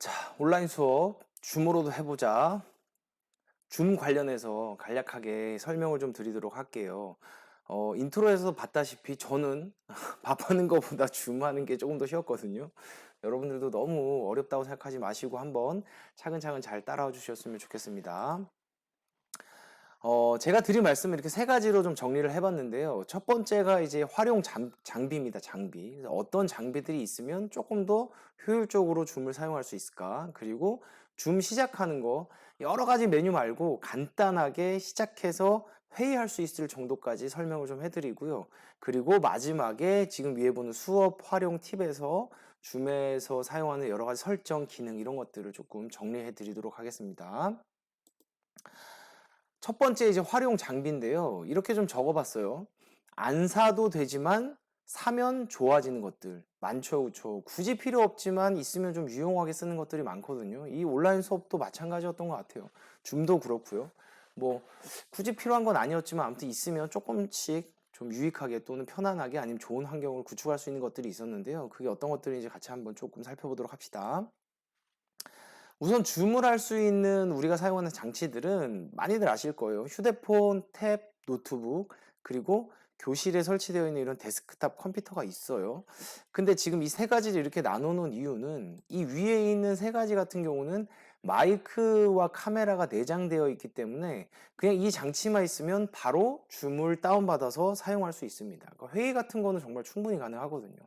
자, 온라인 수업 줌으로도 해보자. 줌 관련해서 간략하게 설명을 좀 드리도록 할게요. 인트로에서 봤다시피 저는 밥하는 것보다 줌 하는 게 조금 더 쉬웠거든요. 여러분들도 너무 어렵다고 생각하지 마시고 한번 차근차근 잘 따라와 주셨으면 좋겠습니다. 제가 드린 말씀을 이렇게 세 가지로 좀 정리를 해봤는데요. 첫 번째가 이제 활용 장비입니다. 장비. 그래서 어떤 장비들이 있으면 조금 더 효율적으로 줌을 사용할 수 있을까? 그리고 줌 시작하는 거 여러 가지 메뉴 말고 간단하게 시작해서 회의할 수 있을 정도까지 설명을 좀 해드리고요. 그리고 마지막에 지금 위에 보는 수업 활용 팁에서 줌에서 사용하는 여러 가지 설정, 기능 이런 것들을 조금 정리해 드리도록 하겠습니다. 첫 번째 이제 활용 장비인데요. 이렇게 좀 적어봤어요. 안 사도 되지만 사면 좋아지는 것들 많죠, 그렇죠? 굳이 필요 없지만 있으면 좀 유용하게 쓰는 것들이 많거든요. 이 온라인 수업도 마찬가지였던 것 같아요. 줌도 그렇고요. 뭐 굳이 필요한 건 아니었지만 아무튼 있으면 조금씩 좀 유익하게 또는 편안하게 아니면 좋은 환경을 구축할 수 있는 것들이 있었는데요. 그게 어떤 것들인지 같이 한번 조금 살펴보도록 합시다. 우선 줌을 할 수 있는 우리가 사용하는 장치들은 많이들 아실 거예요. 휴대폰, 탭, 노트북, 그리고 교실에 설치되어 있는 이런 데스크탑 컴퓨터가 있어요. 근데 지금 이 세 가지를 이렇게 나눠 놓은 이유는 이 위에 있는 세 가지 같은 경우는 마이크와 카메라가 내장되어 있기 때문에 그냥 이 장치만 있으면 바로 줌을 다운받아서 사용할 수 있습니다. 그러니까 회의 같은 거는 정말 충분히 가능하거든요.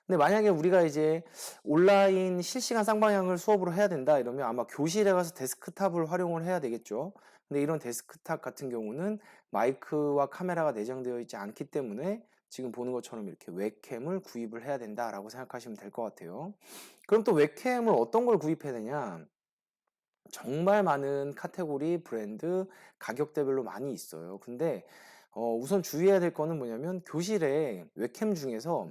근데 만약에 우리가 이제 온라인 실시간 쌍방향을 수업으로 해야 된다 이러면 아마 교실에 가서 데스크탑을 활용을 해야 되겠죠. 근데 이런 데스크탑 같은 경우는 마이크와 카메라가 내장되어 있지 않기 때문에 지금 보는 것처럼 이렇게 웹캠을 구입을 해야 된다라고 생각하시면 될 것 같아요. 그럼 또 웹캠을 어떤 걸 구입해야 되냐? 정말 많은 카테고리, 브랜드, 가격대별로 많이 있어요. 근데 우선 주의해야 될 거는 뭐냐면 교실에 웹캠 중에서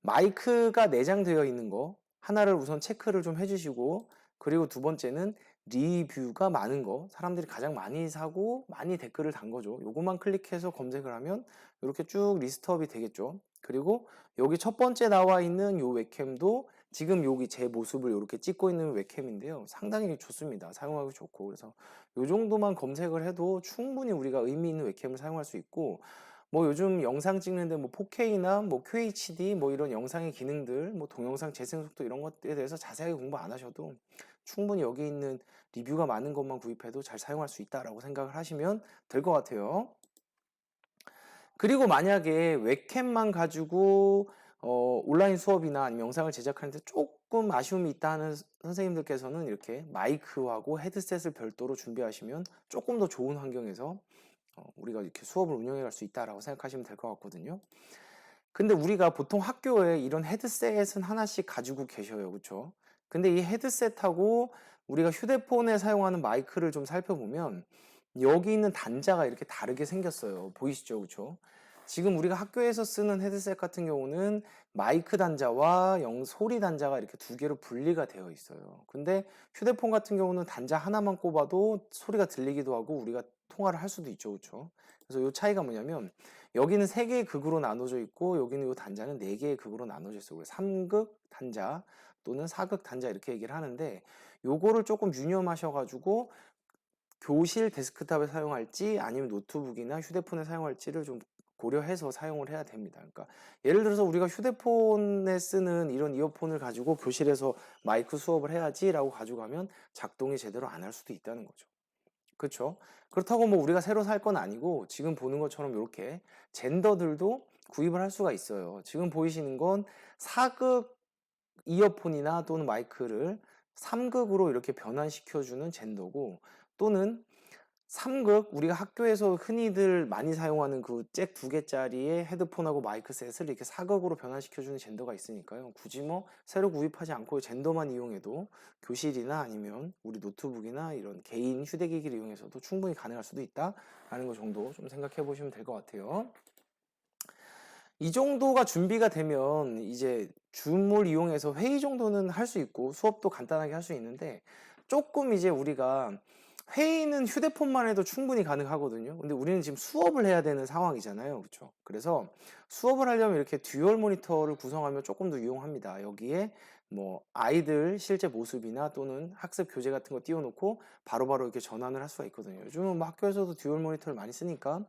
마이크가 내장되어 있는 거 하나를 우선 체크를 좀 해주시고, 그리고 두 번째는 리뷰가 많은 거, 사람들이 가장 많이 사고 많이 댓글을 단 거죠. 요것만 클릭해서 검색을 하면 이렇게 쭉 리스트업이 되겠죠. 그리고 여기 첫 번째 나와 있는 요 웹캠도 지금 여기 제 모습을 이렇게 찍고 있는 웹캠인데요. 상당히 좋습니다. 사용하기 좋고. 그래서 요 정도만 검색을 해도 충분히 우리가 의미 있는 웹캠을 사용할 수 있고, 뭐 요즘 영상 찍는데 뭐 4K나 뭐 QHD 뭐 이런 영상의 기능들, 뭐 동영상 재생 속도 이런 것들에 대해서 자세하게 공부 안 하셔도 충분히 여기 있는 리뷰가 많은 것만 구입해도 잘 사용할 수 있다라고 생각을 하시면 될 것 같아요. 그리고 만약에 웹캠만 가지고 온라인 수업이나 아니면 영상을 제작하는데 조금 아쉬움이 있다 하는 선생님들께서는 이렇게 마이크하고 헤드셋을 별도로 준비하시면 조금 더 좋은 환경에서 우리가 이렇게 수업을 운영해 갈 수 있다라고 생각하시면 될 것 같거든요. 근데 우리가 보통 학교에 이런 헤드셋은 하나씩 가지고 계셔요. 그렇죠? 근데 이 헤드셋하고 우리가 휴대폰에 사용하는 마이크를 좀 살펴보면 여기 있는 단자가 이렇게 다르게 생겼어요. 보이시죠? 그렇죠? 지금 우리가 학교에서 쓰는 헤드셋 같은 경우는 마이크 단자와 소리 단자가 이렇게 두 개로 분리가 되어 있어요. 근데 휴대폰 같은 경우는 단자 하나만 꼽아도 소리가 들리기도 하고 우리가 통화를 할 수도 있죠. 그렇죠? 그래서 이 차이가 뭐냐면 여기는 세 개의 극으로 나눠져 있고 여기는 이 단자는 네 개의 극으로 나눠져 있어요. 그래서 3극 단자 또는 4극 단자 이렇게 얘기를 하는데 요거를 조금 유념하셔 가지고 교실 데스크탑에 사용할지 아니면 노트북이나 휴대폰에 사용할지를 좀 고려해서 사용을 해야 됩니다. 그러니까 예를 들어서 우리가 휴대폰에 쓰는 이런 이어폰을 가지고 교실에서 마이크 수업을 해야지라고 가져가면 작동이 제대로 안 할 수도 있다는 거죠. 그렇죠? 그렇다고 뭐 우리가 새로 살 건 아니고 지금 보는 것처럼 이렇게 젠더들도 구입을 할 수가 있어요. 지금 보이시는 건 4극 이어폰이나 또는 마이크를 3극으로 이렇게 변환시켜주는 젠더고, 또는 3극 우리가 학교에서 흔히들 많이 사용하는 그 잭 두 개짜리의 헤드폰하고 마이크 셋을 이렇게 4극으로 변환시켜주는 젠더가 있으니까요. 굳이 뭐 새로 구입하지 않고 젠더만 이용해도 교실이나 아니면 우리 노트북이나 이런 개인 휴대기기를 이용해서도 충분히 가능할 수도 있다라는 것 정도 좀 생각해 보시면 될 것 같아요. 이 정도가 준비가 되면 이제 줌을 이용해서 회의 정도는 할 수 있고 수업도 간단하게 할 수 있는데, 조금 이제 우리가 회의는 휴대폰만 해도 충분히 가능하거든요. 근데 우리는 지금 수업을 해야 되는 상황이잖아요. 그렇죠? 그래서 수업을 하려면 이렇게 듀얼 모니터를 구성하면 조금 더 유용합니다. 여기에 뭐 아이들 실제 모습이나 또는 학습 교재 같은 거 띄워놓고 바로바로 이렇게 전환을 할 수가 있거든요. 요즘은 뭐 학교에서도 듀얼 모니터를 많이 쓰니까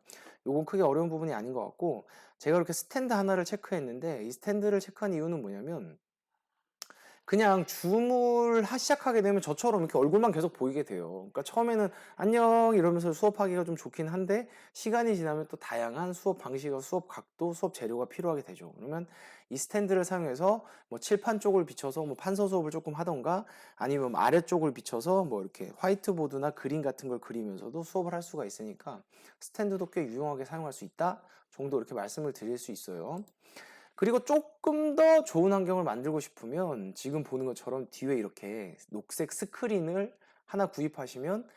요건 크게 어려운 부분이 아닌 것 같고, 제가 이렇게 스탠드 하나를 체크했는데 이 스탠드를 체크한 이유는 뭐냐면, 그냥 줌을 시작하게 되면 저처럼 이렇게 얼굴만 계속 보이게 돼요. 그러니까 처음에는 안녕 이러면서 수업하기가 좀 좋긴 한데, 시간이 지나면 또 다양한 수업 방식과 수업 각도, 수업 재료가 필요하게 되죠. 그러면 이 스탠드를 사용해서 뭐 칠판 쪽을 비춰서 뭐 판서 수업을 조금 하던가, 아니면 뭐 아래쪽을 비춰서 뭐 이렇게 화이트보드나 그림 같은 걸 그리면서도 수업을 할 수가 있으니까 스탠드도 꽤 유용하게 사용할 수 있다 정도 이렇게 말씀을 드릴 수 있어요. 그리고 조금 더 좋은 환경을 만들고 싶으면 지금 보는 것처럼 뒤에 이렇게 녹색 스크린을 하나 구입하시면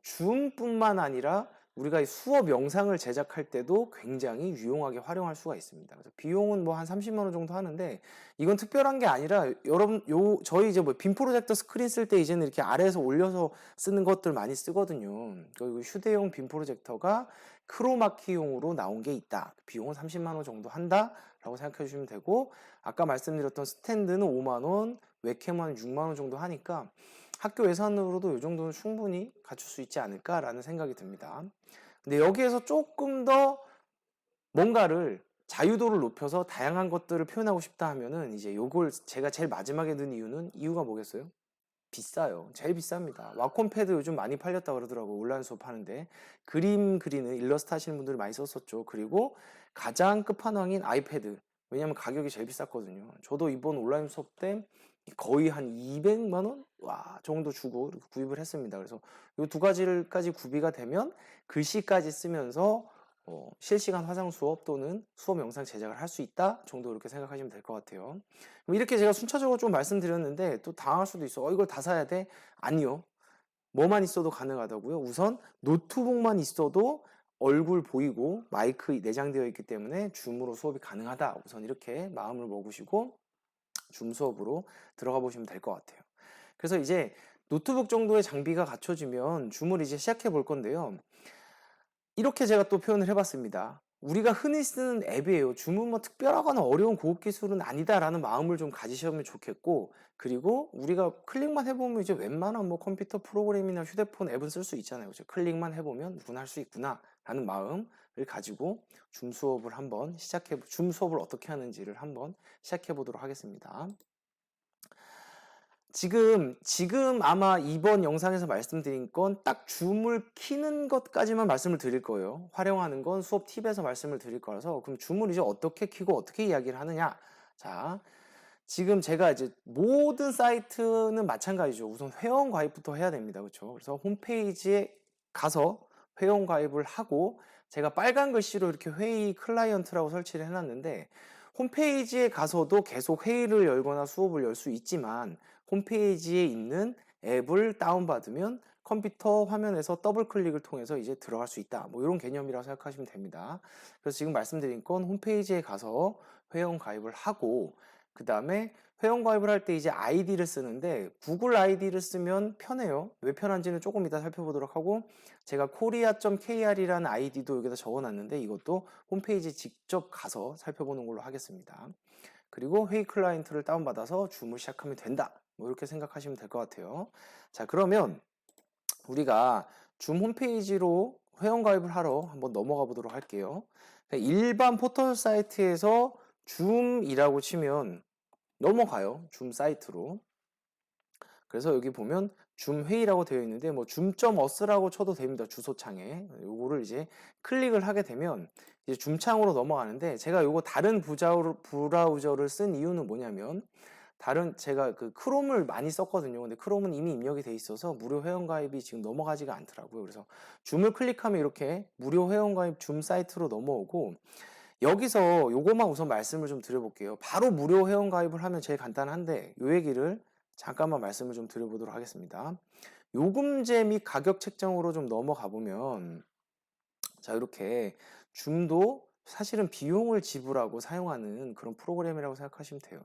줌뿐만 아니라 우리가 이 수업 영상을 제작할 때도 굉장히 유용하게 활용할 수가 있습니다. 그래서 비용은 뭐 한 30만 원 정도 하는데, 이건 특별한 게 아니라 여러분 저희 이제 뭐 빔 프로젝터 스크린 쓸 때 이제는 이렇게 아래에서 올려서 쓰는 것들 많이 쓰거든요. 그리고 휴대용 빔 프로젝터가 크로마키용으로 나온 게 있다. 비용은 30만 원 정도 한다 라고 생각해 주시면 되고, 아까 말씀드렸던 스탠드는 5만 원, 웹캠은 6만 원 정도 하니까 학교 예산으로도 이 정도는 충분히 갖출 수 있지 않을까라는 생각이 듭니다. 근데 여기에서 조금 더 뭔가를 자유도를 높여서 다양한 것들을 표현하고 싶다 하면은, 이제 요걸 제가 제일 마지막에 든 이유가 뭐겠어요? 비싸요. 제일 비쌉니다. 와콤 패드 요즘 많이 팔렸다 그러더라고. 온라인 수업 하는데 그림 그리는 일러스트 하시는 분들이 많이 썼었죠. 그리고 가장 끝판왕인 아이패드. 왜냐면 가격이 제일 비쌌거든요. 저도 이번 온라인 수업 때 거의 한 200만 원 정도 주고 이렇게 구입을 했습니다. 그래서 이 두 가지까지 구비가 되면 글씨까지 쓰면서 실시간 화상 수업 또는 수업 영상 제작을 할 수 있다 정도 이렇게 생각하시면 될 것 같아요. 이렇게 제가 순차적으로 좀 말씀드렸는데 또 당할 수도 있어. 이걸 다 사야 돼? 아니요. 뭐만 있어도 가능하다고요. 우선 노트북만 있어도 얼굴 보이고 마이크 내장되어 있기 때문에 줌으로 수업이 가능하다. 우선 이렇게 마음을 먹으시고 줌 수업으로 들어가 보시면 될 것 같아요. 그래서 이제 노트북 정도의 장비가 갖춰지면 줌을 이제 시작해 볼 건데요. 이렇게 제가 또 표현을 해봤습니다. 우리가 흔히 쓰는 앱이에요. 줌은 뭐 특별하거나 어려운 고급 기술은 아니다라는 마음을 좀 가지시면 좋겠고, 그리고 우리가 클릭만 해보면 이제 웬만한 뭐 컴퓨터 프로그램이나 휴대폰 앱은 쓸 수 있잖아요. 그죠? 클릭만 해보면 누구나 할 수 있구나라는 마음을 가지고 줌 수업을 어떻게 하는지를 한번 시작해 보도록 하겠습니다. 지금 아마 이번 영상에서 말씀드린 건 딱 줌을 키는 것까지만 말씀을 드릴 거예요. 활용하는 건 수업 팁에서 말씀을 드릴 거라서, 그럼 줌을 이제 어떻게 키고 어떻게 이야기를 하느냐. 자, 지금 제가 이제 모든 사이트는 마찬가지죠. 우선 회원 가입부터 해야 됩니다. 그렇죠? 그래서 홈페이지에 가서 회원 가입을 하고, 제가 빨간 글씨로 이렇게 회의 클라이언트라고 설치를 해놨는데, 홈페이지에 가서도 계속 회의를 열거나 수업을 열 수 있지만, 홈페이지에 있는 앱을 다운받으면 컴퓨터 화면에서 더블 클릭을 통해서 이제 들어갈 수 있다. 뭐 이런 개념이라고 생각하시면 됩니다. 그래서 지금 말씀드린 건 홈페이지에 가서 회원 가입을 하고, 그 다음에 회원 가입을 할 때 이제 아이디를 쓰는데, 구글 아이디를 쓰면 편해요. 왜 편한지는 조금 이따 살펴보도록 하고, 제가 korea.kr이라는 아이디도 여기다 적어놨는데 이것도 홈페이지 직접 가서 살펴보는 걸로 하겠습니다. 그리고 회의 클라이언트를 다운받아서 줌을 시작하면 된다. 뭐 이렇게 생각하시면 될 것 같아요. 자, 그러면 우리가 줌 홈페이지로 회원 가입을 하러 한번 넘어가 보도록 할게요. 일반 포털 사이트에서 줌이라고 치면 넘어가요. 줌 사이트로. 그래서 여기 보면 줌 회의라고 되어 있는데, 뭐 줌.us라고 쳐도 됩니다. 주소창에. 요거를 이제 클릭을 하게 되면 이제 줌창으로 넘어가는데, 제가 요거 다른 브라우저를 쓴 이유는 뭐냐면, 제가 그 크롬을 많이 썼거든요. 근데 크롬은 이미 입력이 돼 있어서 무료 회원가입이 지금 넘어가지가 않더라고요. 그래서 줌을 클릭하면 이렇게 무료 회원가입 줌 사이트로 넘어오고, 여기서 요거만 우선 말씀을 좀 드려볼게요. 바로 무료 회원가입을 하면 제일 간단한데, 요 얘기를 잠깐만 말씀을 좀 드려보도록 하겠습니다. 요금제 및 가격 책정으로 좀 넘어가 보면, 자, 이렇게 줌도 사실은 비용을 지불하고 사용하는 그런 프로그램이라고 생각하시면 돼요.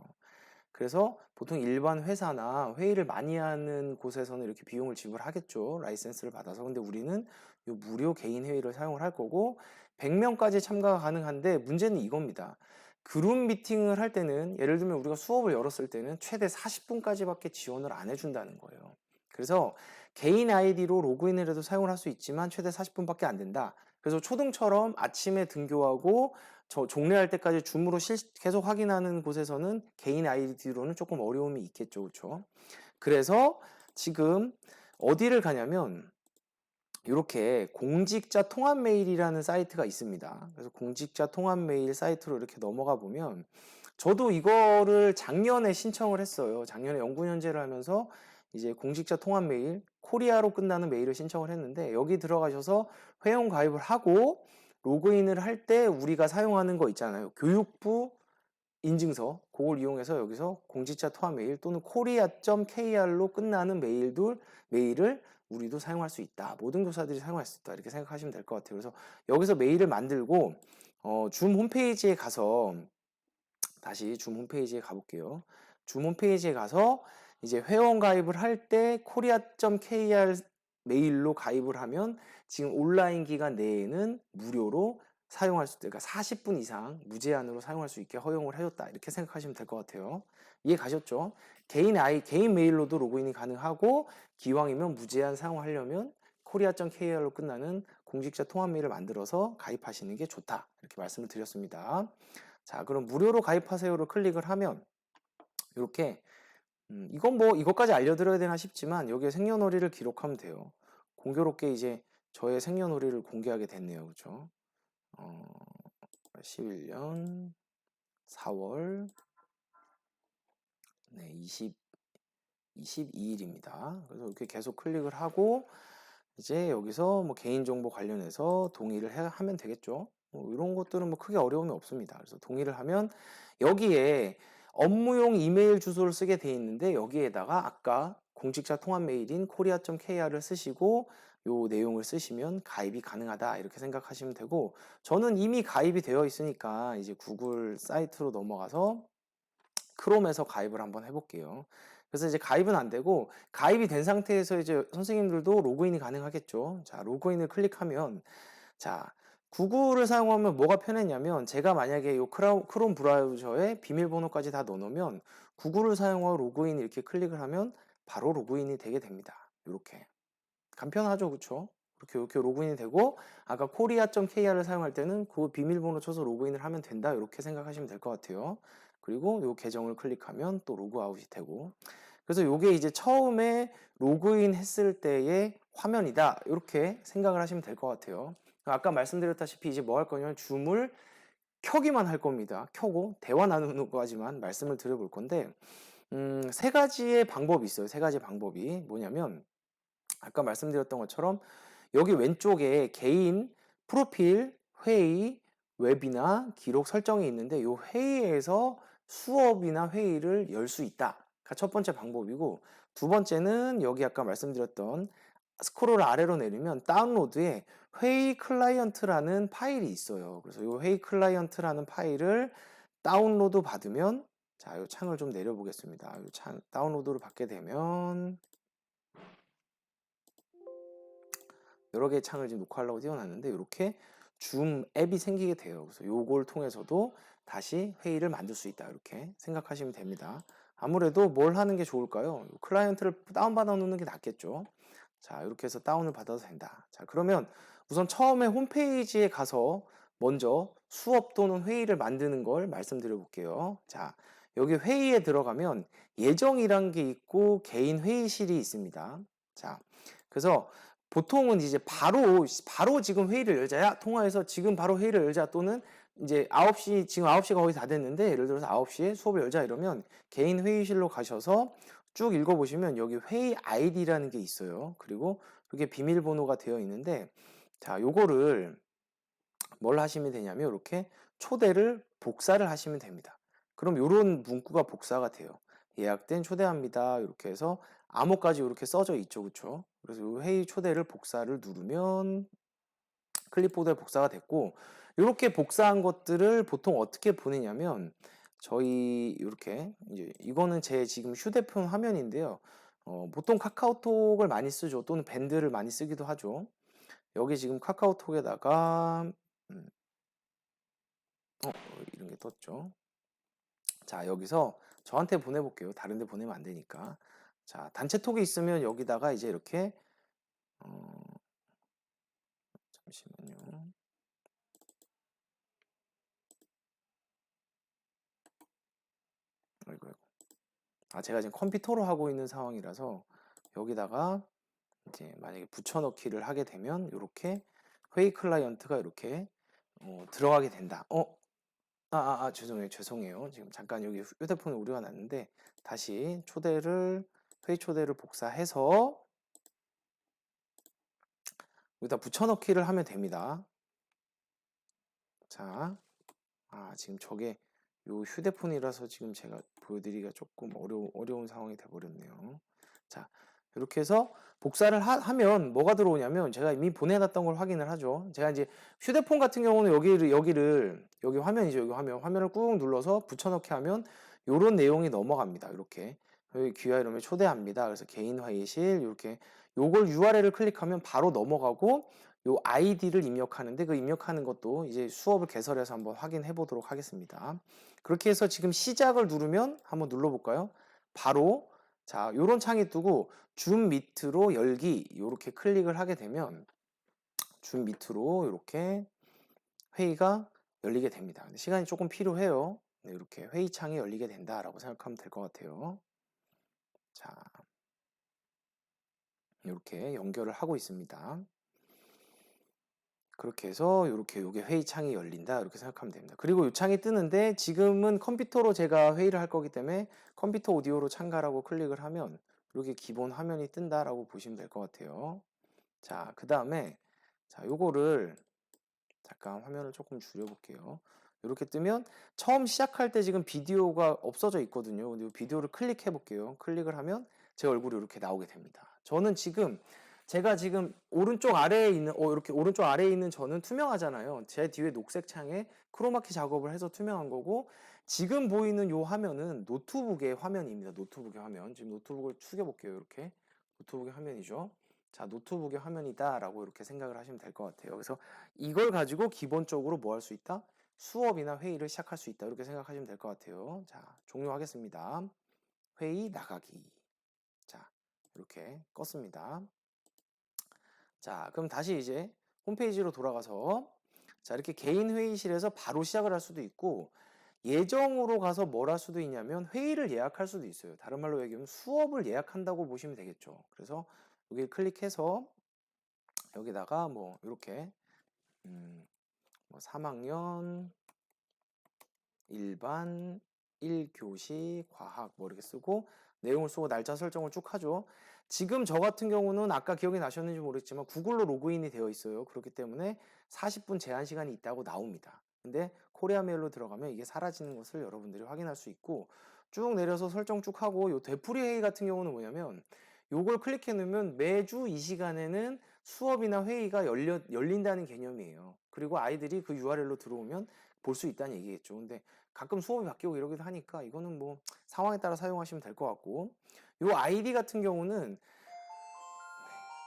그래서 보통 일반 회사나 회의를 많이 하는 곳에서는 이렇게 비용을 지불하겠죠. 라이센스를 받아서. 근데 우리는 이 무료 개인 회의를 사용을 할 거고 100명까지 참가가 가능한데 문제는 이겁니다. 그룹 미팅을 할 때는 예를 들면 우리가 수업을 열었을 때는 최대 40분까지밖에 지원을 안 해준다는 거예요. 그래서 개인 아이디로 로그인을 해도 사용을 할 수 있지만 최대 40분밖에 안 된다. 그래서 초등처럼 아침에 등교하고 저 종례할 때까지 줌으로 계속 확인하는 곳에서는 개인 아이디로는 조금 어려움이 있겠죠. 그렇죠? 그래서 지금 어디를 가냐면 이렇게 공직자 통합 메일이라는 사이트가 있습니다. 그래서 공직자 통합 메일 사이트로 이렇게 넘어가 보면 저도 이거를 작년에 신청을 했어요. 작년에 연구연재를 하면서 이제 공직자 통합 메일, 코리아로 끝나는 메일을 신청을 했는데 여기 들어가셔서 회원 가입을 하고 로그인을 할 때 우리가 사용하는 거 있잖아요. 교육부 인증서, 그걸 이용해서 여기서 공직자 통합 메일 또는 korea.kr로 끝나는 메일을 우리도 사용할 수 있다. 모든 교사들이 사용할 수 있다. 이렇게 생각하시면 될 것 같아요. 그래서 여기서 메일을 만들고 줌 홈페이지에 가서 다시 줌 홈페이지에 가볼게요. 줌 홈페이지에 가서 이제 회원 가입을 할 때 korea.kr 메일로 가입을 하면 지금 온라인 기간 내에는 무료로 사용할 수 있다. 그러니까 40분 이상 무제한으로 사용할 수 있게 허용을 해줬다. 이렇게 생각하시면 될 것 같아요. 이해 가셨죠? 개인 메일로도 로그인이 가능하고 기왕이면 무제한 사용하려면 korea.kr로 끝나는 공직자 통합 메일을 만들어서 가입하시는 게 좋다. 이렇게 말씀을 드렸습니다. 자, 그럼 무료로 가입하세요를 클릭을 하면 이렇게 이건 뭐 이것까지 알려드려야 되나 싶지만 여기에 생년월일을 기록하면 돼요. 공교롭게 이제 저의 생년월일을 공개하게 됐네요. 그렇죠? 11년 4월 네, 22일입니다. 그래서 이렇게 계속 클릭을 하고 이제 여기서 뭐 개인정보 관련해서 동의를 하면 되겠죠. 뭐 이런 것들은 뭐 크게 어려움이 없습니다. 그래서 동의를 하면 여기에 업무용 이메일 주소를 쓰게 돼 있는데 여기에다가 아까 공직자 통합 메일인 korea.kr을 쓰시고 요 내용을 쓰시면 가입이 가능하다 이렇게 생각하시면 되고 저는 이미 가입이 되어 있으니까 이제 구글 사이트로 넘어가서 크롬에서 가입을 한번 해볼게요. 그래서 이제 가입은 안 되고 가입이 된 상태에서 이제 선생님들도 로그인이 가능하겠죠. 자, 로그인을 클릭하면 자, 구글을 사용하면 뭐가 편했냐면 제가 만약에 이 크롬 브라우저에 비밀번호까지 다 넣어놓으면 구글을 사용하고 로그인 이렇게 클릭을 하면 바로 로그인이 되게 됩니다. 이렇게 간편하죠, 그렇죠? 이렇게 로그인이 되고 아까 korea.kr을 사용할 때는 그 비밀번호 쳐서 로그인을 하면 된다 이렇게 생각하시면 될 것 같아요. 그리고 이 계정을 클릭하면 또 로그아웃이 되고 그래서 이게 이제 처음에 로그인 했을 때의 화면이다 이렇게 생각을 하시면 될 것 같아요. 아까 말씀드렸다시피 이제 뭐 할 거냐면 줌을 켜기만 할 겁니다. 켜고 대화 나누는 거까지만 말씀을 드려볼 건데 세 가지의 방법이 있어요. 세 가지 방법이 뭐냐면 아까 말씀드렸던 것처럼 여기 왼쪽에 개인 프로필, 회의, 웹이나 기록 설정이 있는데 이 회의에서 수업이나 회의를 열 수 있다. 가 첫 번째 방법이고 두 번째는 여기 아까 말씀드렸던 스크롤 아래로 내리면 다운로드에 회의 클라이언트라는 파일이 있어요. 그래서 이 회의 클라이언트라는 파일을 다운로드 받으면 자, 이 창을 좀 내려보겠습니다. 이 창 다운로드를 받게 되면 여러 개의 창을 지금 녹화하려고 띄워놨는데 이렇게 줌 앱이 생기게 돼요. 그래서 요걸 통해서도 다시 회의를 만들 수 있다. 이렇게 생각하시면 됩니다. 아무래도 뭘 하는 게 좋을까요? 클라이언트를 다운받아 놓는 게 낫겠죠. 자, 이렇게 해서 다운을 받아도 된다. 자, 그러면 우선 처음에 홈페이지에 가서 먼저 수업 또는 회의를 만드는 걸 말씀드려 볼게요. 자, 여기 회의에 들어가면 예정이란 게 있고 개인 회의실이 있습니다. 자, 그래서 보통은 이제 바로 지금 회의를 열자. 야, 통화해서 지금 바로 회의를 열자. 또는 이제 9시, 지금 9시가 거의 다 됐는데, 예를 들어서 9시에 수업을 열자 이러면 개인 회의실로 가셔서 쭉 읽어보시면 여기 회의 아이디라는 게 있어요. 그리고 그게 비밀번호가 되어 있는데, 자, 요거를 뭘 하시면 되냐면, 이렇게 초대를 복사를 하시면 됩니다. 그럼 요런 문구가 복사가 돼요. 예약된 초대합니다. 이렇게 해서 암호까지 이렇게 써져 있죠. 그쵸? 그래서 이 회의 초대를 복사를 누르면 클립보드에 복사가 됐고 이렇게 복사한 것들을 보통 어떻게 보내냐면 저희 이렇게 이제 이거는 제 지금 휴대폰 화면인데요. 보통 카카오톡을 많이 쓰죠. 또는 밴드를 많이 쓰기도 하죠. 여기 지금 카카오톡에다가 음, 어, 이런 게 떴죠. 자, 여기서 저한테 보내볼게요. 다른 데 보내면 안 되니까. 자, 단체톡이 있으면 여기다가 이제 이렇게 어, 잠시만요. 아이고, 아이고. 제가 지금 컴퓨터로 하고 있는 상황이라서 여기다가 이제 만약에 붙여넣기를 하게 되면 이렇게 회의 클라이언트가 이렇게 들어가게 된다. 죄송해요. 죄송해요. 지금 잠깐 여기 휴대폰에 오류가 났는데 다시 회의 초대를 복사해서 여기다 붙여넣기를 하면 됩니다. 자, 지금 저게 요 휴대폰이라서 지금 제가 보여드리기가 조금 어려운 상황이 돼버렸네요. 자, 이렇게 해서 복사를 하면 뭐가 들어오냐면 제가 이미 보내놨던 걸 확인을 하죠. 제가 이제 휴대폰 같은 경우는 여기 화면이죠. 여기 화면을 꾹 눌러서 붙여넣기 하면 요런 내용이 넘어갑니다. 이렇게 여기 귀하 이름을 초대합니다. 그래서 개인 회의실 이렇게 요걸 URL을 클릭하면 바로 넘어가고 요 아이디를 입력하는데 그 입력하는 것도 이제 수업을 개설해서 한번 확인해 보도록 하겠습니다. 그렇게 해서 지금 시작을 누르면 한번 눌러볼까요? 바로 자 요런 창이 뜨고 줌 밑으로 열기 이렇게 클릭을 하게 되면 줌 밑으로 이렇게 회의가 열리게 됩니다. 시간이 조금 필요해요. 네, 이렇게 회의 창이 열리게 된다라고 생각하면 될 것 같아요. 자, 이렇게 연결을 하고 있습니다. 그렇게 해서 이렇게 요게 회의 창이 열린다 이렇게 생각하면 됩니다. 그리고 이 창이 뜨는데 지금은 컴퓨터로 제가 회의를 할 거기 때문에 컴퓨터 오디오로 참가라고 클릭을 하면 이렇게 기본 화면이 뜬다라고 보시면 될 것 같아요. 자, 그 다음에 자 요거를 잠깐 화면을 조금 줄여볼게요. 이렇게 뜨면 처음 시작할 때 지금 비디오가 없어져 있거든요. 근데 이 비디오를 클릭해 볼게요. 클릭을 하면 제 얼굴이 이렇게 나오게 됩니다. 저는 지금 제가 지금 오른쪽 아래에 있는 이렇게 오른쪽 아래에 있는 저는 투명하잖아요. 제 뒤에 녹색 창에 크로마키 작업을 해서 투명한 거고 지금 보이는 이 화면은 노트북의 화면입니다. 노트북의 화면. 지금 노트북을 축여 볼게요. 이렇게 노트북의 화면이죠. 자, 노트북의 화면이다라고 이렇게 생각을 하시면 될 것 같아요. 그래서 이걸 가지고 기본적으로 뭐 할 수 있다? 수업이나 회의를 시작할 수 있다. 이렇게 생각하시면 될 것 같아요. 자, 종료하겠습니다. 회의 나가기. 자, 이렇게 껐습니다. 자, 그럼 다시 이제 홈페이지로 돌아가서 자, 이렇게 개인 회의실에서 바로 시작을 할 수도 있고 예정으로 가서 뭘 할 수도 있냐면 회의를 예약할 수도 있어요. 다른 말로 얘기하면 수업을 예약한다고 보시면 되겠죠. 그래서 여기 클릭해서 여기다가 뭐 이렇게 뭐 3학년 일반 1교시 과학 뭐 이렇게 쓰고 내용을 쓰고 날짜 설정을 쭉 하죠. 지금 저 같은 경우는 아까 기억이 나셨는지 모르겠지만 구글로 로그인이 되어 있어요. 그렇기 때문에 40분 제한 시간이 있다고 나옵니다. 근데 코리아 메일로 들어가면 이게 사라지는 것을 여러분들이 확인할 수 있고 쭉 내려서 설정 쭉 하고 요 되풀이 회의 같은 경우는 뭐냐면 요걸 클릭해 놓으면 매주 이 시간에는 수업이나 회의가 열린다는 개념이에요. 그리고 아이들이 그 URL로 들어오면 볼 수 있다는 얘기겠죠. 근데 가끔 수업이 바뀌고 이러기도 하니까 이거는 뭐 상황에 따라 사용하시면 될 것 같고 요 아이디 같은 경우는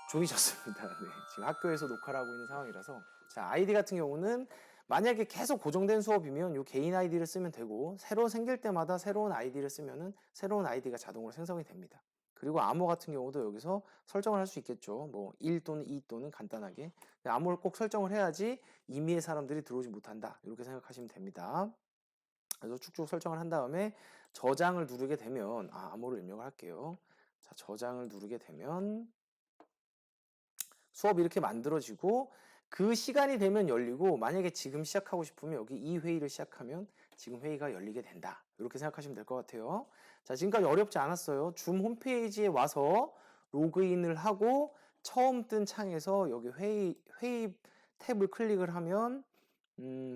조이셨습니다. 네, 지금 학교에서 녹화를 하고 있는 상황이라서 자 아이디 같은 경우는 만약에 계속 고정된 수업이면 요 개인 아이디를 쓰면 되고 새로 생길 때마다 새로운 아이디를 쓰면은 새로운 아이디가 자동으로 생성이 됩니다. 그리고 암호 같은 경우도 여기서 설정을 할 수 있겠죠. 뭐 1 또는 2 또는 간단하게 암호를 꼭 설정을 해야지 임의의 사람들이 들어오지 못한다. 이렇게 생각하시면 됩니다. 그래서 쭉쭉 설정을 한 다음에 저장을 누르게 되면 암호를 입력을 할게요. 자, 저장을 누르게 되면 수업이 이렇게 만들어지고 그 시간이 되면 열리고 만약에 지금 시작하고 싶으면 여기 이 회의를 시작하면 지금 회의가 열리게 된다. 이렇게 생각하시면 될 것 같아요. 자, 지금까지 어렵지 않았어요. 줌 홈페이지에 와서 로그인을 하고 처음 뜬 창에서 여기 회의 탭을 클릭을 하면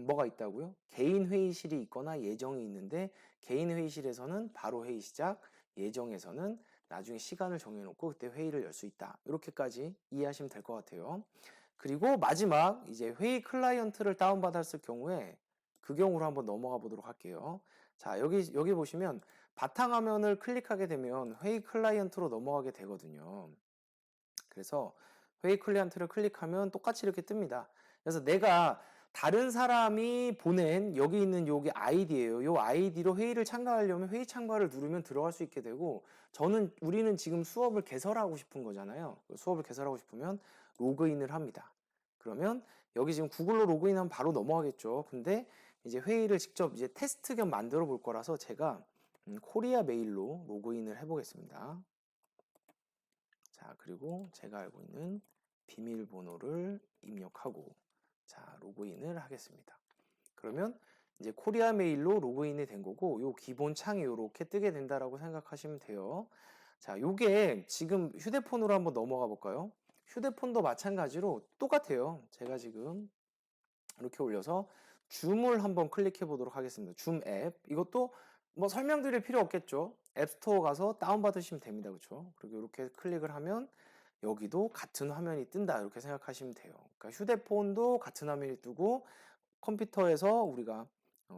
뭐가 있다고요? 개인 회의실이 있거나 예정이 있는데 개인 회의실에서는 바로 회의 시작, 예정에서는 나중에 시간을 정해놓고 그때 회의를 열 수 있다. 이렇게까지 이해하시면 될 것 같아요. 그리고 마지막 이제 회의 클라이언트를 다운받았을 경우에 그 경우로 한번 넘어가 보도록 할게요. 자, 여기 보시면 바탕화면을 클릭하게 되면 회의 클라이언트로 넘어가게 되거든요. 그래서 회의 클라이언트를 클릭하면 똑같이 이렇게 뜨입니다. 그래서 내가 다른 사람이 보낸 여기 있는 여기 아이디예요. 이 아이디로 회의를 참가하려면 회의 참가를 누르면 들어갈 수 있게 되고, 우리는 지금 수업을 개설하고 싶은 거잖아요. 수업을 개설하고 싶으면 로그인을 합니다. 그러면 여기 지금 구글로 로그인하면 바로 넘어가겠죠. 근데 이제 회의를 직접 이제 테스트 겸 만들어 볼 거라서 제가 코리아 메일로 로그인을 해 보겠습니다. 자, 그리고 제가 알고 있는 비밀번호를 입력하고, 자, 로그인을 하겠습니다. 그러면 이제 코리아 메일로 로그인이 된 거고, 요 기본 창이 이렇게 뜨게 된다라고 생각하시면 돼요. 자, 요게 지금 휴대폰으로 한번 넘어가 볼까요? 휴대폰도 마찬가지로 똑같아요. 제가 지금 이렇게 올려서 줌을 한번 클릭해 보도록 하겠습니다. 줌 앱. 이것도 뭐 설명드릴 필요 없겠죠. 앱스토어 가서 다운받으시면 됩니다. 그렇죠? 그리고 이렇게 클릭을 하면 여기도 같은 화면이 뜬다. 이렇게 생각하시면 돼요. 그러니까 휴대폰도 같은 화면이 뜨고, 컴퓨터에서 우리가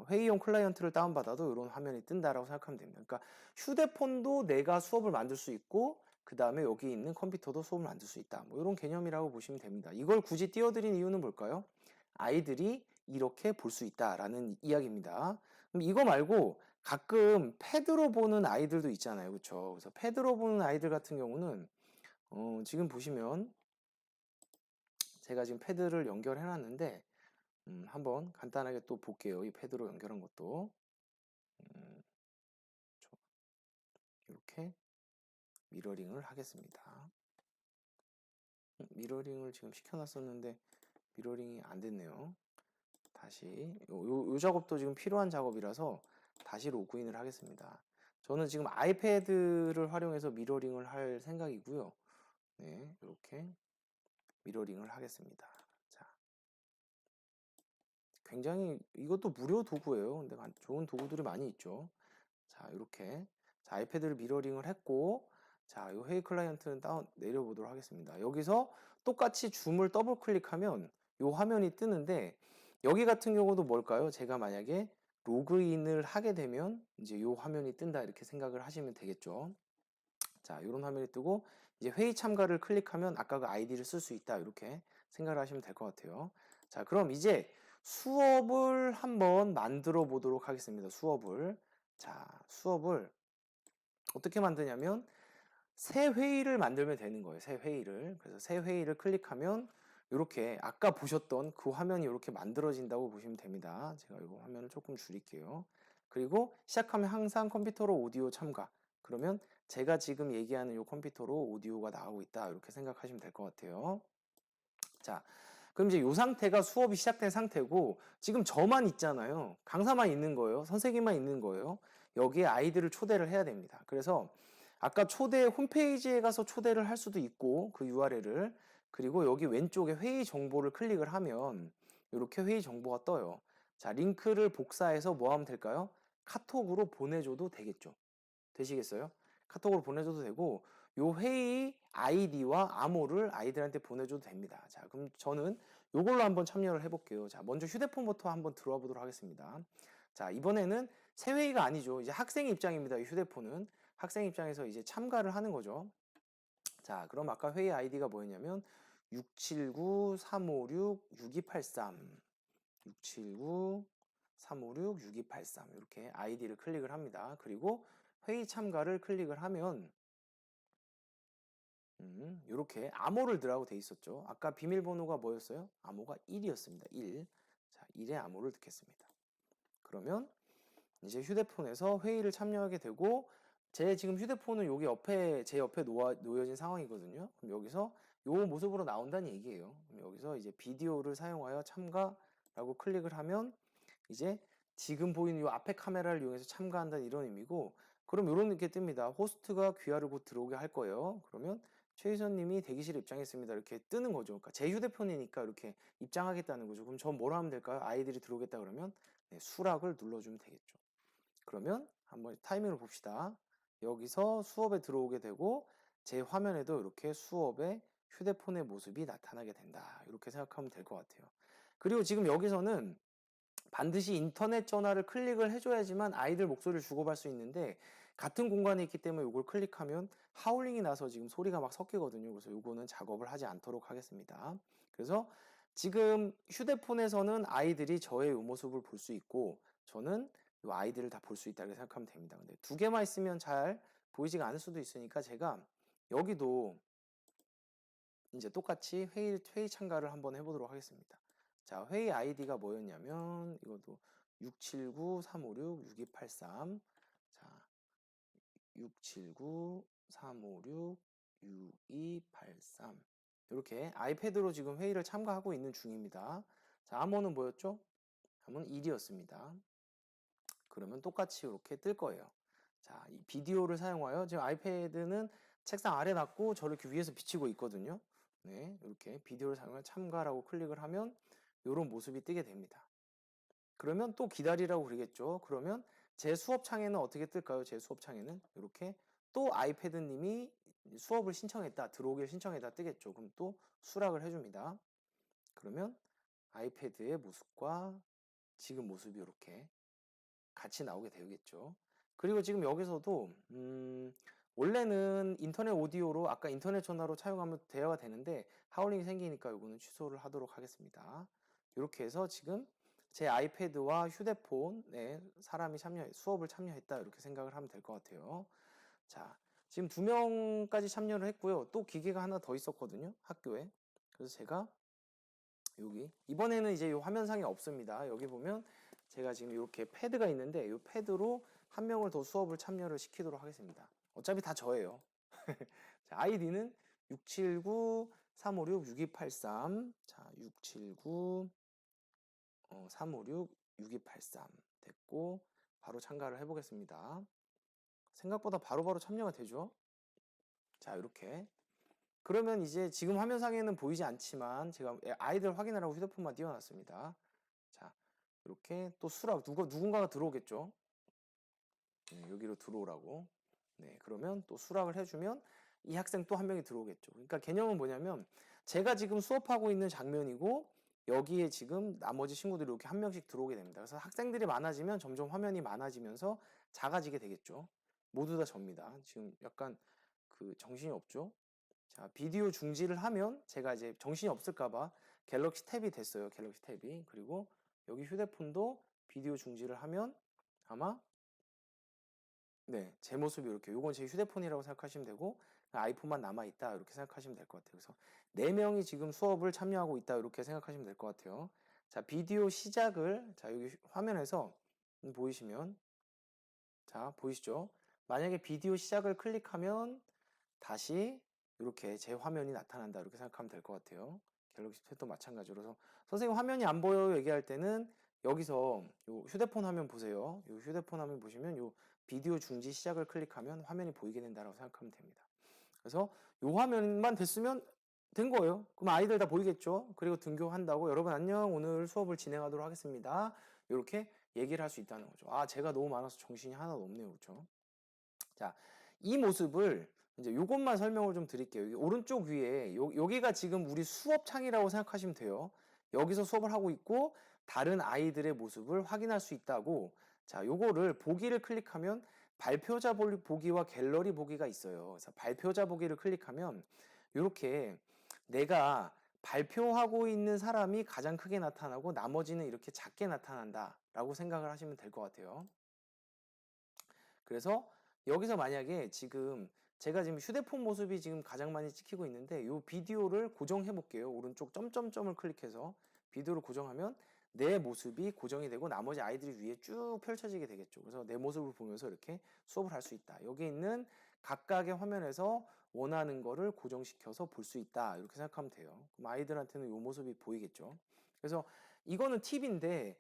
회의용 클라이언트를 다운받아도 이런 화면이 뜬다라고 생각하면 됩니다. 그러니까 휴대폰도 내가 수업을 만들 수 있고, 그 다음에 여기 있는 컴퓨터도 수업을 만들 수 있다. 뭐 이런 개념이라고 보시면 됩니다. 이걸 굳이 띄워드린 이유는 뭘까요? 아이들이 이렇게 볼 수 있다라는 이야기입니다. 그럼 이거 말고 가끔 패드로 보는 아이들도 있잖아요. 그렇죠? 그래서 패드로 보는 아이들 같은 경우는 지금 보시면 제가 지금 패드를 연결해 놨는데 한번 간단하게 또 볼게요. 이 패드로 연결한 것도 음, 이렇게 미러링을 하겠습니다. 미러링을 지금 시켜놨었는데 미러링이 안 됐네요. 다시 요 작업도 지금 필요한 작업이라서 다시 로그인을 하겠습니다. 저는 지금 아이패드를 활용해서 미러링을 할 생각이고요. 네, 이렇게 미러링을 하겠습니다. 자, 굉장히 이것도 무료 도구예요. 근데 좋은 도구들이 많이 있죠. 자, 이렇게 아이패드를 미러링을 했고, 자, 이 회의 클라이언트는 다운 내려보도록 하겠습니다. 여기서 똑같이 줌을 더블 클릭하면 이 화면이 뜨는데, 여기 같은 경우도 뭘까요? 제가 만약에 로그인을 하게 되면 이제 이 화면이 뜬다 이렇게 생각을 하시면 되겠죠. 자, 이런 화면이 뜨고 이제 회의 참가를 클릭하면 아까 그 아이디를 쓸 수 있다 이렇게 생각을 하시면 될 것 같아요. 자, 그럼 이제 수업을 한번 만들어 보도록 하겠습니다. 수업을 어떻게 만드냐면 새 회의를 만들면 되는 거예요. 새 회의를. 그래서 새 회의를 클릭하면 이렇게 아까 보셨던 그 화면이 이렇게 만들어진다고 보시면 됩니다. 제가 이거 화면을 조금 줄일게요. 그리고 시작하면 항상 컴퓨터로 오디오 참가. 그러면 제가 지금 얘기하는 이 컴퓨터로 오디오가 나오고 있다. 이렇게 생각하시면 될 것 같아요. 자, 그럼 이제 이 상태가 수업이 시작된 상태고, 지금 저만 있잖아요. 강사만 있는 거예요. 선생님만 있는 거예요. 여기에 아이들을 초대를 해야 됩니다. 그래서 아까 초대 홈페이지에 가서 초대를 할 수도 있고, 그 URL을. 그리고 여기 왼쪽에 회의 정보를 클릭을 하면 이렇게 회의 정보가 떠요. 자, 링크를 복사해서 뭐 하면 될까요? 카톡으로 보내줘도 되겠죠. 되시겠어요? 카톡으로 보내줘도 되고, 요 회의 아이디와 암호를 아이들한테 보내줘도 됩니다. 자, 그럼 저는 요걸로 한번 참여를 해볼게요. 자, 먼저 휴대폰부터 한번 들어와 보도록 하겠습니다. 자, 이번에는 새 회의가 아니죠. 이제 학생 입장입니다. 이 휴대폰은 학생 입장에서 이제 참가를 하는 거죠. 자, 그럼 아까 회의 아이디가 뭐였냐면 679-356-6283 679-356-6283 이렇게 아이디를 클릭을 합니다. 그리고 회의 참가를 클릭을 하면 이렇게 암호를 넣으라고 돼 있었죠. 아까 비밀번호가 뭐였어요? 암호가 1이었습니다. 1. 자, 1의 암호를 넣겠습니다. 그러면 이제 휴대폰에서 회의를 참여하게 되고, 제 지금 휴대폰은 제 옆에 놓여진 상황이거든요. 그럼 여기서 요 모습으로 나온다는 얘기예요. 그럼 여기서 이제 비디오를 사용하여 참가라고 클릭을 하면 이제 지금 보이는 이 앞에 카메라를 이용해서 참가한다는 이런 의미고, 그럼 이런 게 뜹니다. 호스트가 귀하를 곧 들어오게 할 거예요. 그러면 최희선님이 대기실에 입장했습니다. 이렇게 뜨는 거죠. 그러니까 제 휴대폰이니까 이렇게 입장하겠다는 거죠. 그럼 전 뭐라 하면 될까요? 아이들이 들어오겠다 그러면 네, 수락을 눌러주면 되겠죠. 그러면 한번 타이밍을 봅시다. 여기서 수업에 들어오게 되고 제 화면에도 이렇게 수업에 휴대폰의 모습이 나타나게 된다. 이렇게 생각하면 될 것 같아요. 그리고 지금 여기서는 반드시 인터넷 전화를 클릭을 해줘야지만 아이들 목소리를 주고받을 수 있는데 같은 공간에 있기 때문에 이걸 클릭하면 하울링이 나서 지금 소리가 막 섞이거든요. 그래서 이거는 작업을 하지 않도록 하겠습니다. 그래서 지금 휴대폰에서는 아이들이 저의 이 모습을 볼 수 있고 저는 이 아이들을 다 볼 수 있다고 생각하면 됩니다. 근데 두 개만 있으면 잘 보이지가 않을 수도 있으니까 제가 여기도 이제 똑같이 회의 참가를 한번 해보도록 하겠습니다. 자, 회의 아이디가 뭐였냐면 이것도 679-356-6283. 자, 679-356-6283. 이렇게 아이패드로 지금 회의를 참가하고 있는 중입니다. 자, 암호는 뭐였죠? 암호는 1이었습니다. 그러면 똑같이 이렇게 뜰 거예요. 자, 이 비디오를 사용하여 지금 아이패드는 책상 아래 놨고 저를 이렇게 위에서 비치고 있거든요. 네, 이렇게 비디오를 사용하여 참가라고 클릭을 하면 이런 모습이 뜨게 됩니다. 그러면 또 기다리라고 그러겠죠. 그러면 제 수업 창에는 어떻게 뜰까요? 제 수업 창에는 이렇게 또 아이패드님이 수업을 신청했다, 들어오길 신청했다 뜨겠죠. 그럼 또 수락을 해줍니다. 그러면 아이패드의 모습과 지금 모습이 이렇게 같이 나오게 되겠죠. 그리고 지금 여기서도 원래는 인터넷 오디오로 아까 인터넷 전화로 차용하면 대화가 되는데 하울링이 생기니까 이거는 취소를 하도록 하겠습니다. 이렇게 해서 지금 제 아이패드와 휴대폰에 사람이 수업을 참여했다 이렇게 생각을 하면 될 것 같아요. 자, 지금 2명까지 참여를 했고요. 또 기계가 하나 더 있었거든요, 학교에. 그래서 제가 여기 이번에는 이제 이 화면상에 없습니다. 여기 보면 제가 지금 이렇게 패드가 있는데 이 패드로 한 명을 더 수업을 참여를 시키도록 하겠습니다. 어차피 다 저예요. 자, 아이디는 679-356-6283. 자, 679-356-6283 됐고 바로 참가를 해보겠습니다. 생각보다 바로바로 참여가 되죠. 자, 이렇게 그러면 이제 지금 화면상에는 보이지 않지만 제가 아이들 확인하라고 휴대폰만 띄워놨습니다. 자, 이렇게 또 누군가가 들어오겠죠. 네, 여기로 들어오라고. 네, 그러면 또 수락을 해주면 이 학생 또 한 명이 들어오겠죠. 그러니까 개념은 뭐냐면 제가 지금 수업하고 있는 장면이고 여기에 지금 나머지 친구들이 이렇게 한 명씩 들어오게 됩니다. 그래서 학생들이 많아지면 점점 화면이 많아지면서 작아지게 되겠죠. 모두 다 접니다. 지금 약간 그 정신이 없죠. 자, 비디오 중지를 하면 제가 이제 정신이 없을까봐 갤럭시 탭이 됐어요. 갤럭시 탭이. 그리고 여기 휴대폰도 비디오 중지를 하면 아마 네, 제 모습이 이렇게 요건 제 휴대폰이라고 생각하시면 되고 아이폰만 남아있다 이렇게 생각하시면 될 것 같아요. 그래서 4명이 지금 수업을 참여하고 있다 이렇게 생각하시면 될 것 같아요. 자, 비디오 시작을 자 여기 화면에서 보이시면 자 보이시죠? 만약에 비디오 시작을 클릭하면 다시 이렇게 제 화면이 나타난다 이렇게 생각하면 될 것 같아요. 갤럭시 탭도 마찬가지로. 그래서 선생님 화면이 안 보여요 얘기할 때는 여기서 요 휴대폰 화면 보세요. 요 휴대폰 화면 보시면 요 비디오 중지 시작을 클릭하면 화면이 보이게 된다고 생각하면 됩니다. 그래서 요 화면만 됐으면 된 거예요. 그럼 아이들 다 보이겠죠? 그리고 등교한다고 여러분 안녕 오늘 수업을 진행하도록 하겠습니다. 이렇게 얘기를 할 수 있다는 거죠. 아, 제가 너무 많아서 정신이 하나도 없네요. 그렇죠? 자, 이 모습을 이제 요것만 설명을 좀 드릴게요. 여기 오른쪽 위에 여기가 지금 우리 수업 창이라고 생각하시면 돼요. 여기서 수업을 하고 있고 다른 아이들의 모습을 확인할 수 있다고. 자, 요거를 보기를 클릭하면 발표자 보기와 갤러리 보기가 있어요. 그래서 발표자 보기를 클릭하면 이렇게 내가 발표하고 있는 사람이 가장 크게 나타나고 나머지는 이렇게 작게 나타난다라고 생각을 하시면 될 것 같아요. 그래서 여기서 만약에 지금 제가 지금 휴대폰 모습이 지금 가장 많이 찍히고 있는데 이 비디오를 고정해 볼게요. 오른쪽 점점점을 클릭해서 비디오를 고정하면 내 모습이 고정이 되고 나머지 아이들이 위에 쭉 펼쳐지게 되겠죠. 그래서 내 모습을 보면서 이렇게 수업을 할 수 있다. 여기 있는 각각의 화면에서 원하는 거를 고정시켜서 볼 수 있다. 이렇게 생각하면 돼요. 그럼 아이들한테는 이 모습이 보이겠죠. 그래서 이거는 팁인데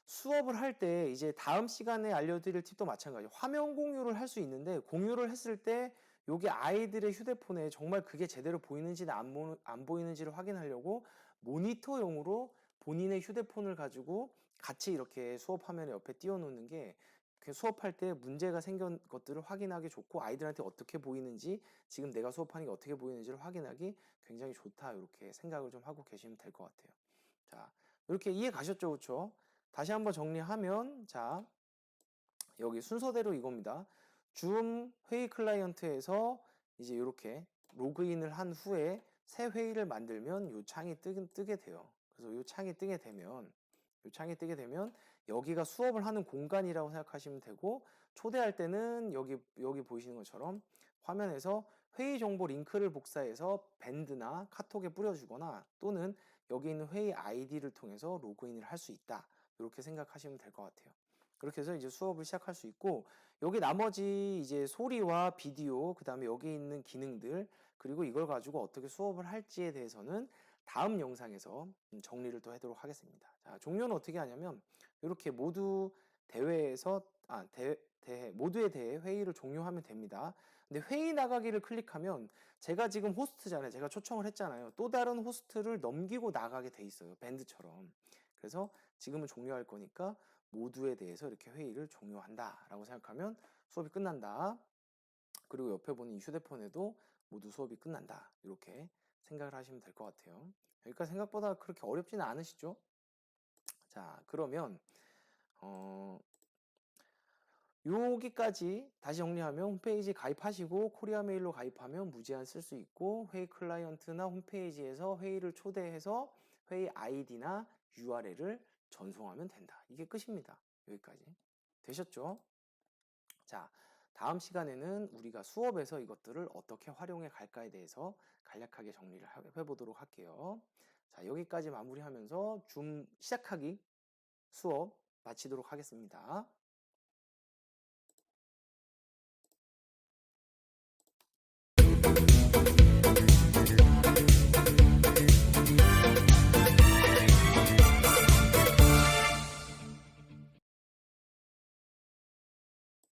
수업을 할 때 이제 다음 시간에 알려드릴 팁도 마찬가지예요. 화면 공유를 할 수 있는데 공유를 했을 때 여기 아이들의 휴대폰에 정말 그게 제대로 보이는지나 안 보이는지를 확인하려고 모니터용으로 본인의 휴대폰을 가지고 같이 이렇게 수업 화면에 옆에 띄워놓는 게 수업할 때 문제가 생긴 것들을 확인하기 좋고 아이들한테 어떻게 보이는지 지금 내가 수업하는 게 어떻게 보이는지를 확인하기 굉장히 좋다 이렇게 생각을 좀 하고 계시면 될 것 같아요. 자, 이렇게 이해 가셨죠? 그렇죠? 다시 한번 정리하면, 자, 여기 순서대로 이겁니다. 줌 회의 클라이언트에서 이제 이렇게 로그인을 한 후에 새 회의를 만들면 이 창이 뜨게 돼요. 그래서 이 창이 뜨게 되면 여기가 수업을 하는 공간이라고 생각하시면 되고, 초대할 때는 여기 보이시는 것처럼 화면에서 회의 정보 링크를 복사해서 밴드나 카톡에 뿌려주거나 또는 여기 있는 회의 아이디를 통해서 로그인을 할 수 있다. 이렇게 생각하시면 될 것 같아요. 그렇게 해서 이제 수업을 시작할 수 있고, 여기 나머지 이제 소리와 비디오, 그 다음에 여기 있는 기능들, 그리고 이걸 가지고 어떻게 수업을 할지에 대해서는 다음 영상에서 정리를 또 하도록 하겠습니다. 자, 종료는 어떻게 하냐면, 이렇게 모두 대회에서, 모두에 대해 회의를 종료하면 됩니다. 근데 회의 나가기를 클릭하면, 제가 지금 호스트잖아요. 제가 초청을 했잖아요. 또 다른 호스트를 넘기고 나가게 돼 있어요. 밴드처럼. 그래서 지금은 종료할 거니까, 모두에 대해서 이렇게 회의를 종료한다 라고 생각하면 수업이 끝난다. 그리고 옆에 보는 이 휴대폰에도 모두 수업이 끝난다. 이렇게 생각을 하시면 될 것 같아요. 여기까지 생각보다 그렇게 어렵지는 않으시죠? 자, 그러면 여기까지 다시 정리하면 홈페이지 가입하시고 코리아 메일로 가입하면 무제한 쓸 수 있고, 회의 클라이언트나 홈페이지에서 회의를 초대해서 회의 아이디나 URL을 전송하면 된다. 이게 끝입니다. 여기까지. 되셨죠? 자, 다음 시간에는 우리가 수업에서 이것들을 어떻게 활용해 갈까에 대해서 간략하게 정리를 해보도록 할게요. 자, 여기까지 마무리하면서 줌 시작하기 수업 마치도록 하겠습니다.